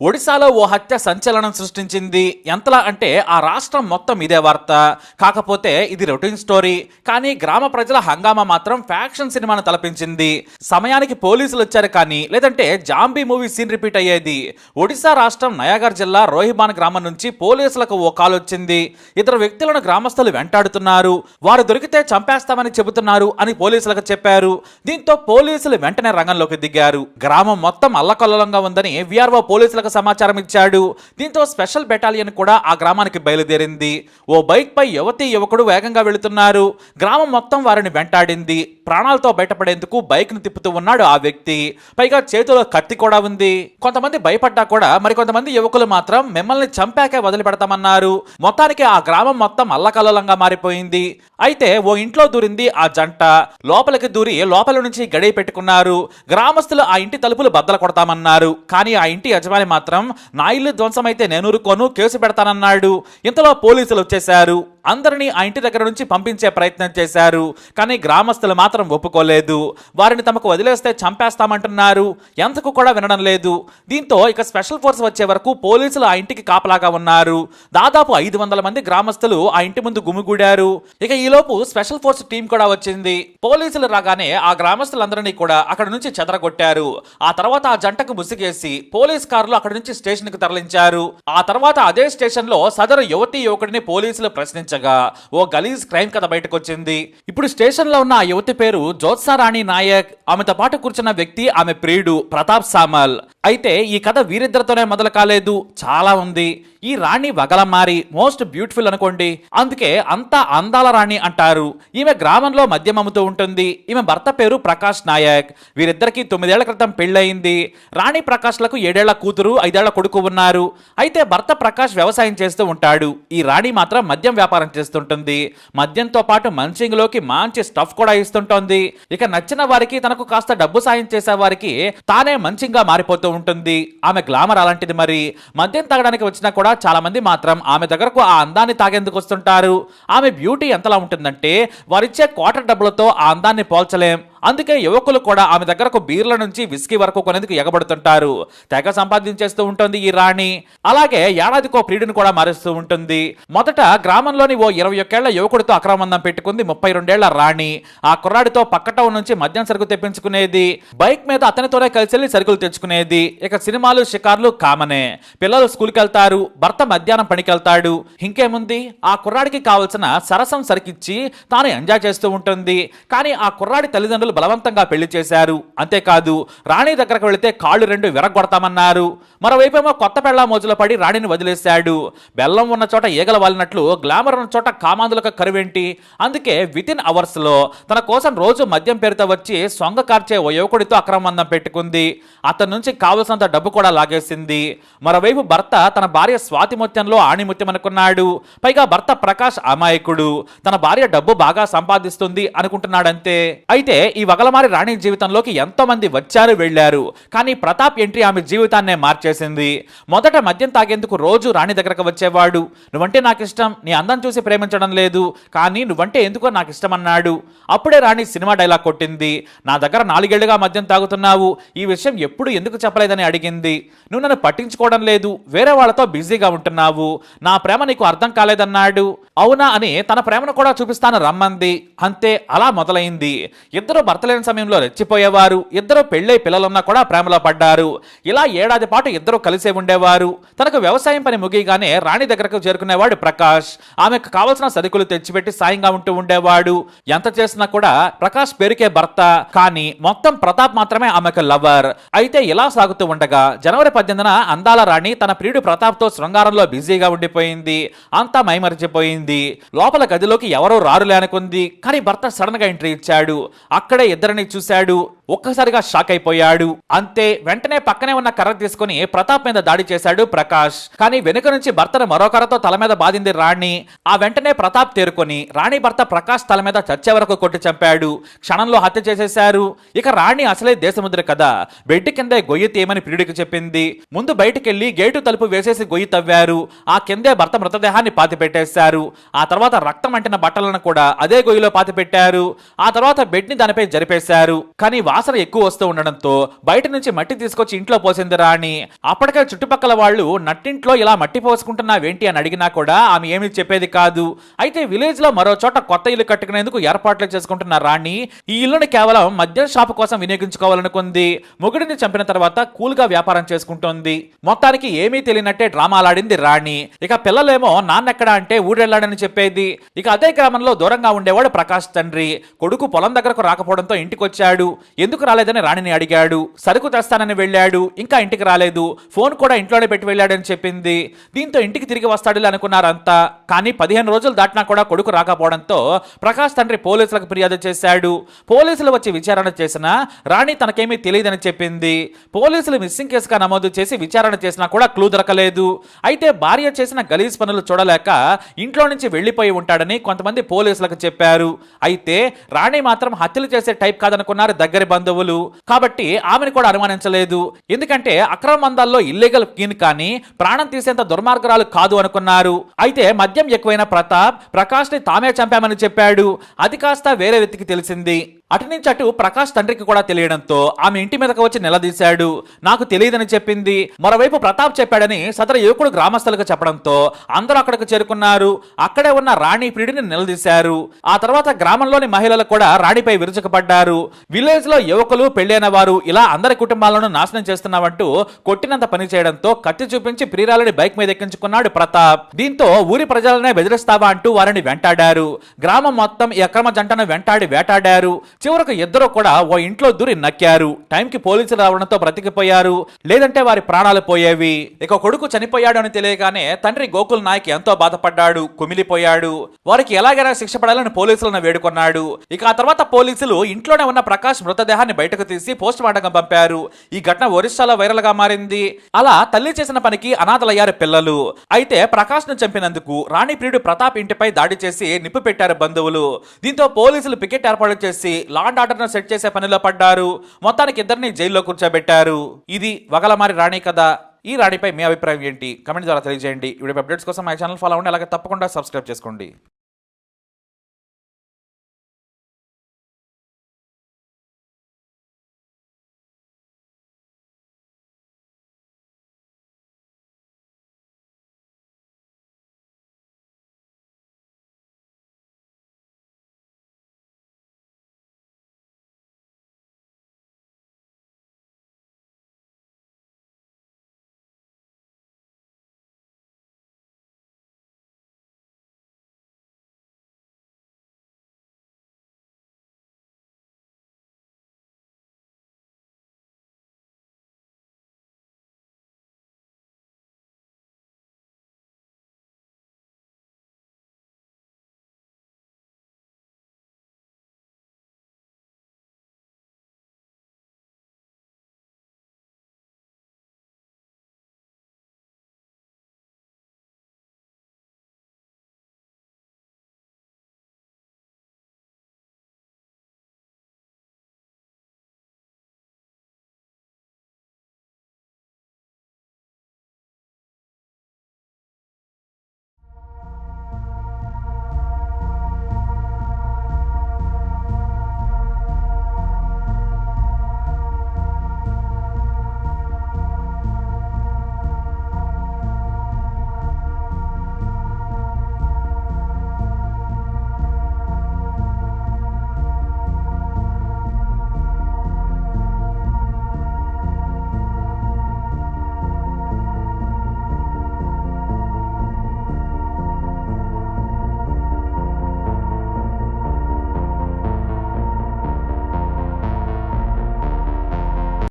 ఒడిశాలో ఓ హత్య సంచలనం సృష్టించింది. ఎంతలా అంటే ఆ రాష్ట్రం మొత్తం ఇదే వార్త. కాకపోతే ఇది రొటీన్ స్టోరీ, కానీ గ్రామ ప్రజల హంగామా మాత్రం ఫ్యాక్షన్ సినిమాను తలపించింది. సమయానికి పోలీసులు వచ్చారు, కానీ లేదంటే జాంబీ మూవీ సీన్ రిపీట్ అయ్యేది. ఒడిశా రాష్ట్రం నయాగర్ జిల్లా రోహిబాన్ గ్రామం నుంచి పోలీసులకు ఓ కాల్ వచ్చింది. ఇద్దరు వ్యక్తులను గ్రామస్తులు వెంటాడుతున్నారు, వారు దొరికితే చంపేస్తామని చెబుతున్నారు అని పోలీసులకు చెప్పారు. దీంతో పోలీసులు వెంటనే రంగంలోకి దిగారు. గ్రామం మొత్తం అల్లకల్లోలంగా ఉందని విఆర్ఓ పోలీసులకు సమాచారం ఇచ్చాడు. దీంతో స్పెషల్ బెటాలియన్ కూడా ఆ గ్రామానికి బయలుదేరింది. ఓ బైక్ పై యువతి యువకుడు వేగంగా వెళుతున్నారు. గ్రామం మొత్తం వారిని వెంటాడింది. ప్రాణాలతో బయటపడేందుకు బైక్ ను తిప్పుతూ ఉన్నాడు ఆ వ్యక్తి. పైగా చేతిలో కత్తి కూడా ఉంది. కొంతమంది భయపడ్డా కూడా మరికొంతమంది యువకులు మాత్రం మిమ్మల్ని చంపాకే వదిలిపెడతామన్నారు. మొత్తానికి ఆ గ్రామం మొత్తం అల్లకల్లోలంగా మారిపోయింది. అయితే ఓ ఇంట్లో దూరింది ఆ జంట. లోపలికి దూరి లోపల నుంచి గడియ పెట్టుకున్నారు. గ్రామస్తులు ఆ ఇంటి తలుపులు బద్దలు కొడతామన్నారు. కానీ ఆ ఇంటి యజమాని మాత్రం నా ఇల్లు ధ్వంసమైతే నేనూరుకోను, కేసు పెడతానన్నాడు. ఇంతలో పోలీసులు వచ్చేశారు. అందరినీ ఆ ఇంటి దగ్గర నుంచి పంపించే ప్రయత్నం చేశారు. కానీ గ్రామస్తులు మాత్రం ఒప్పుకోలేదు. వారిని తమకు వదిలేస్తే చంపేస్తామంటున్నారు. ఎంతకు కూడా వినడం లేదు. దీంతో ఇక స్పెషల్ ఫోర్స్ వచ్చే వరకు పోలీసులు ఆ ఇంటికి కాపలాగా ఉన్నారు. దాదాపు 500 మంది గ్రామస్తులు ఆ ఇంటి ముందు గుమిగూడారు. ఇక ఈలోపు స్పెషల్ ఫోర్స్ టీం కూడా వచ్చింది. పోలీసులు రాగానే ఆ గ్రామస్తులందరినీ కూడా అక్కడ నుంచి చెదరగొట్టారు. ఆ తర్వాత ఆ జంటకు ముసిగేసి పోలీస్ కార్లు అక్కడి నుంచి స్టేషన్ కి తరలించారు. ఆ తర్వాత అదే స్టేషన్ లో సదరు యువతి యువకుడిని పోలీసులు ప్రశ్నించారు. ఓ గలీజ్ క్రైమ్ కథ బయటకు వచ్చింది. ఇప్పుడు స్టేషన్ లో ఉన్న ఆ యువతి పేరు జ్యోత్సా రాణి నాయక్. ఆమెతో పాటు కూర్చున్న వ్యక్తి ఆమె ప్రియుడు ప్రతాప్ సామల్. అయితే ఈ కథ వీరిద్దరితోనే మొదలు కాలేదు, చాలా ఉంది. ఈ రాణి వగలమారి, మోస్ట్ బ్యూటిఫుల్ అనుకోండి. అందుకే అంతా అందాల రాణి అంటారు. ఈమె గ్రామంలో మద్యం అమ్ముతూ ఉంటుంది. ఈమె భర్త పేరు ప్రకాష్ నాయక్. వీరిద్దరికి 9 ఏళ్ల క్రితం పెళ్లయింది. రాణి ప్రకాష్ లకు 7 ఏళ్ల కూతురు, 5 ఏళ్ల కొడుకు ఉన్నారు. అయితే భర్త ప్రకాష్ వ్యవసాయం చేస్తూ ఉంటాడు. ఈ రాణి మాత్రం మద్యం వ్యాపారం చేస్తుంటుంది. మద్యంతో పాటు మంచింగ్ లోకి మంచి స్టఫ్ కూడా ఇస్తుంటోంది. ఇక నచ్చిన వారికి, తనకు కాస్త డబ్బు సాయం చేసే వారికి తానే మంచింగ్ గా మారిపోతూ ఉంటుంది. ఆమె గ్లామర్ అలాంటిది. మరి మద్యం తాగడానికి వచ్చినా కూడా చాలా మంది మాత్రం ఆమె దగ్గరకు ఆ అందాన్ని తాగేందుకు వస్తుంటారు. ఆమె బ్యూటీ ఎంతలా ఉంటుందంటే వారిచ్చే క్వార్టర్ డబ్బులతో ఆ అందాన్ని పోల్చలేం. అందుకే యువకులు కూడా ఆమె దగ్గరకు బీర్ల నుంచి విస్కీ వరకు కొనేందుకు ఎగబడుతుంటారు. తెగ సంపాదించేస్తూ ఉంటుంది ఈ రాణి. అలాగే ఏడాదికో ప్రియుడిని కూడా మారుస్తూ ఉంటుంది. మొదట గ్రామంలోని ఓ 21 ఏళ్ల యువకుడితో అక్రమందం పెట్టుకుంది 32 ఏళ్ల రాణి. ఆ కుర్రాడితో పక్క టౌన్ నుంచి మద్యం సరుకు తెప్పించుకునేది. బైక్ మీద అతనితోనే కలిసి వెళ్లి సరుకులు తెచ్చుకునేది. ఇక సినిమాలు, షికార్లు కామనే. పిల్లలు స్కూల్కి వెళ్తారు, భర్త మధ్యాహ్నం పనికి వెళ్తాడు. ఇంకేముంది, ఆ కుర్రాడికి కావలసిన సరసం సరికిచ్చి తాను ఎంజాయ్ చేస్తూ ఉంటుంది. కానీ ఆ కుర్రాడి తల్లిదండ్రులు బలవంతంగా పెళ్లి చేశారు. అంతేకాదు, రాణి దగ్గరకు వెళితే కాళ్ళు 2 విరగొడతామన్నారు. మరోవైపేమో కొత్త పెళ్ల మోజులో పడి రాణిని వదిలేశాడు. బెల్లం ఉన్న చోట ఈగల వాలినట్లు గ్లామర్ ఉన్న చోట కామాందులకు కరువేంటి. అందుకే వితిన్ అవర్స్ లో తన కోసం రోజు మద్యం పేరుతో వచ్చి సొంగ కార్చే ఓ యువకుడితో అక్రమందం పెట్టుకుంది. అతని నుంచి కావలసినంత డబ్బు కూడా లాగేసింది. మరోవైపు భర్త తన భార్య స్వాతి ముత్యంలో ఆణిముత్యం అనుకున్నాడు. పైగా భర్త ప్రకాష్ అమాయకుడు. తన భార్య డబ్బు బాగా సంపాదిస్తుంది అనుకుంటున్నాడంతే. అయితే ఈ వగలమారి రాణి జీవితంలోకి ఎంతో మంది వచ్చారు, వెళ్లారు. కానీ ప్రతాప్ ఎంట్రీ ఆమె జీవితాన్నే మార్చేసింది. మొదట మద్యం తాగేందుకు రోజు రాణి దగ్గరకు వచ్చేవాడు. నువ్వంటే నాకు ఇష్టం, నీ అందం చూసి ప్రేమించడం లేదు, కానీ నువ్వంటే ఎందుకో నాకు ఇష్టం అన్నాడు. అప్పుడే రాణి సినిమా డైలాగ్ కొట్టింది. నా దగ్గర 4 ఏళ్లుగా మద్యం తాగుతున్నావు, ఈ విషయం ఎప్పుడు ఎందుకు చెప్పలేదని అడిగింది. నువ్వు నన్ను పట్టించుకోవడం లేదు, వేరే వాళ్ళతో బిజీగా ఉంటున్నావు, నా ప్రేమ నీకు అర్థం కాలేదన్నాడు. అవునా అని తన ప్రేమను కూడా చూపిస్తాను రమ్మంది. అంతే, అలా మొదలైంది. ఇద్దరు భర్త లేని సమయంలో రెచ్చిపోయేవారు. ఇద్దరు పెళ్ళై పిల్లలున్నా కూడా ప్రేమలో పడ్డారు. ఇలా ఏడాది పాటు ఇద్దరు కలిసే ఉండేవారు. తనకు వ్యవసాయం పని ముగియగానే రాణి దగ్గరకు చేరుకునేవాడు ప్రకాష్. ఆమెకు కావలసిన సరుకులు తెచ్చిపెట్టి సాయంగా ఉంటూ ఉండేవాడు. ఎంత చేసినా కూడా ప్రకాష్ పేరుకే భర్త, కానీ మొత్తం ప్రతాప్ మాత్రమే ఆమెకు లవర్. అయితే ఇలా సాగుతూ ఉండగా జనవరి 18న అందాల రాణి తన ప్రియుడు ప్రతాప్ తో శృంగారంలో బిజీగా ఉండిపోయింది. అంతా మైమరిచిపోయింది. లోపల గదిలోకి ఎవరో రారులే అనుకుంది. కానీ భర్త సడన్ గా ఎంట్రీ ఇచ్చాడు. అక్కడే ఇద్దరిని చూశాడు. ఒక్కసారిగా షాక్ అయిపోయాడు. అంతే, వెంటనే పక్కనే ఉన్న కర్ర తీసుకుని ప్రతాప్ మీద దాడి చేశాడు ప్రకాష్. కానీ వెనుక నుంచి భర్తను మరో కర్రతో తల మీద బాధింది రాణి. ఆ వెంటనే ప్రతాప్ తేరుకొని రాణి భర్త ప్రకాష్ తల మీద చచ్చే వరకు కొట్టి చంపాడు. క్షణంలో హత్య చేసేశారు. ఇక రాణి అసలే దేశముద్ర కదా, బెడ్ కిందే గొయ్యి తీయమని ప్రియుడికి చెప్పింది. ముందు బయటికెళ్లి గేటు తలుపు వేసేసి గొయ్యి తవ్వారు. ఆ కిందే భర్త మృతదేహాన్ని పాతి పెట్టేశారు. ఆ తర్వాత రక్తం అంటిన బట్టలను కూడా అదే గొయ్యిలో పాతి పెట్టారు. ఆ తర్వాత బెడ్ ని దానిపై జరిపేశారు. కానీ వాసన ఎక్కువ వస్తూ ఉండడంతో బయట నుంచి మట్టి తీసుకొచ్చి ఇంట్లో పోసింది రాణి. అప్పటికే చుట్టుపక్కల వాళ్ళు నట్టింట్లో ఇలా మట్టి పోసుకుంటున్నావేంటి అని అడిగినా కూడా ఆమె ఏమీ చెప్పేది కాదు. అయితే విలేజ్ లో మరో చోట కొత్త ఇల్లు కట్టుకునేందుకు ఏర్పాట్లు చేసుకుంటున్న రాణి ఈ ఇల్లుని కేవలం మద్యం షాపు కోసం వినియోగించుకోవాలనుకుంది. మొగుడిని చంపిన తర్వాత కూల్ గా వ్యాపారం చేసుకుంటోంది. మొత్తానికి ఏమీ తెలియనట్టే డ్రామాలాడింది రాణి. ఇక పిల్లలేమో నాన్నెక్కడా అంటే ఊరెళ్ళాడని చెప్పేది. ఇక అదే గ్రామంలో దూరంగా ఉండేవాడు ప్రకాష్ తండ్రి. కొడుకు పొలం దగ్గరకు రాకపోవడంతో ఇంటికి వచ్చాడు. ఎందుకు రాలేదని రాణిని అడిగాడు. సరుకు తెస్తానని వెళ్ళాడు, ఇంకా ఇంటికి రాలేదు. ఫోన్ కూడా ఇంట్లోనే పెట్టి వెళ్ళాడని చెప్పింది. దీంతో ఇంటికి తిరిగి వస్తాడులే అనుకున్నారంతా. కానీ 15 రోజులు దాటినా కూడా కొడుకు రాకపోవడంతో ప్రకాష్ తండ్రి పోలీసులకు ఫిర్యాదు చేశాడు. పోలీసులు వచ్చి విచారణ చేసినా రాణి తనకేమీ తెలియదని చెప్పింది. పోలీసులు మిస్సింగ్ కేసుగా నమోదు చేసి విచారణ చేసినా కూడా క్లూ దొరకలేదు. అయితే భార్య చేసిన గలీజ్ పనులు చూడలేక ఇంట్లో నుంచి వెళ్లిపోయి ఉంటాడని కొంతమంది పోలీసులకు చెప్పారు. అయితే రాణి మాత్రం హత్యలు చేసే టైప్ కాదనుకున్నారు దగ్గరి బంధువులు. కాబట్టి ఆమెను కూడా అనుమానించలేదు. ఎందుకంటే అక్రమ మందాల్లో ఇల్లీగల్ కీన్ కానీ ప్రాణం తీసేంత దుర్మార్గరాలు కాదు అనుకున్నారు. అయితే మద్యం ఎక్కువైన ప్రతాప్ ప్రకాష్ ని తామే చంపామని చెప్పాడు. అది కాస్త వేరే వ్యక్తికి తెలిసింది. అటు నుంచి అటు ప్రకాష్ తండ్రికి కూడా తెలియడంతో ఆమె ఇంటి మీదకి వచ్చి నిలదీశాడు. నాకు తెలియదని చెప్పింది. మరోవైపు ప్రతాప్ చెప్పాడని సదరు యువకుడు గ్రామస్తులకు చెప్పడంతో అందరూ అక్కడికి చేరుకున్నారు. అక్కడే ఉన్న రాణి ప్రియుడిని నిలదీశారు. ఆ తర్వాత గ్రామంలోని మహిళలు కూడా రాణిపై విరుచుకుపడ్డారు. విలేజ్ లో యువకులు, పెళ్లైన వారు ఇలా అందరి కుటుంబాలను నాశనం చేస్తున్నామంటూ కొట్టినంత పని చేయడంతో కత్తి చూపించి ప్రియురాలని బైక్ మీద ఎక్కించుకున్నాడు ప్రతాప్. దీంతో ఊరి ప్రజలనే బెదిరిస్తావా అంటూ వారిని వెంటాడారు. గ్రామం మొత్తం ఈ అక్రమ జంటను వెంటాడి వేటాడారు. చివరకు ఇద్దరు కూడా ఓ ఇంట్లో దూరి నక్కారు. టైంకి పోలీసులు రావడంతో బ్రతికిపోయారు, లేదంటే వారి ప్రాణాలు పోయేవి. ఇక కొడుకు చనిపోయాడు అని తెలియగానే తండ్రి గోకుల్ నాయక్ ఎంతో బాధపడ్డాడు, కుమిలిపోయాడు. వారికి ఎలాగైనా శిక్ష పడాలని పోలీసులను వేడుకున్నాడు. ఇక ఆ తర్వాత పోలీసులు ఇంట్లోనే ఉన్న ప్రకాష్ మృతదేహాన్ని బయటకు తీసి పోస్ట్ మార్టం పంపారు. ఈ ఘటన ఒరిస్సాలో వైరల్ గా మారింది. అలా తల్లి చేసిన పనికి అనాథలయ్యారు పిల్లలు. అయితే ప్రకాష్ ను చంపినందుకు రాణి ప్రియుడు ప్రతాప్ ఇంటిపై దాడి చేసి నిప్పు పెట్టారు బంధువులు. దీంతో పోలీసులు పికెట్ ఏర్పాటు చేసి లా అండ్ ఆర్డర్ ను సెట్ చేసే పనిలో పడ్డారు. మొత్తానికి ఇద్దరిని జైల్లో కూర్చోబెట్టారు. ఇది వగలమారి రాణి కథ. ఈ రాణిపై మీ అభిప్రాయం ఏంటి? కమెంట్ ద్వారా తెలియజేయండి. వీడియో అప్డేట్స్ కోసం మా ఛానల్ ఫాలో అవ్వండి. అలాగే తప్పకుండా సబ్స్క్రైబ్ చేసుకోండి.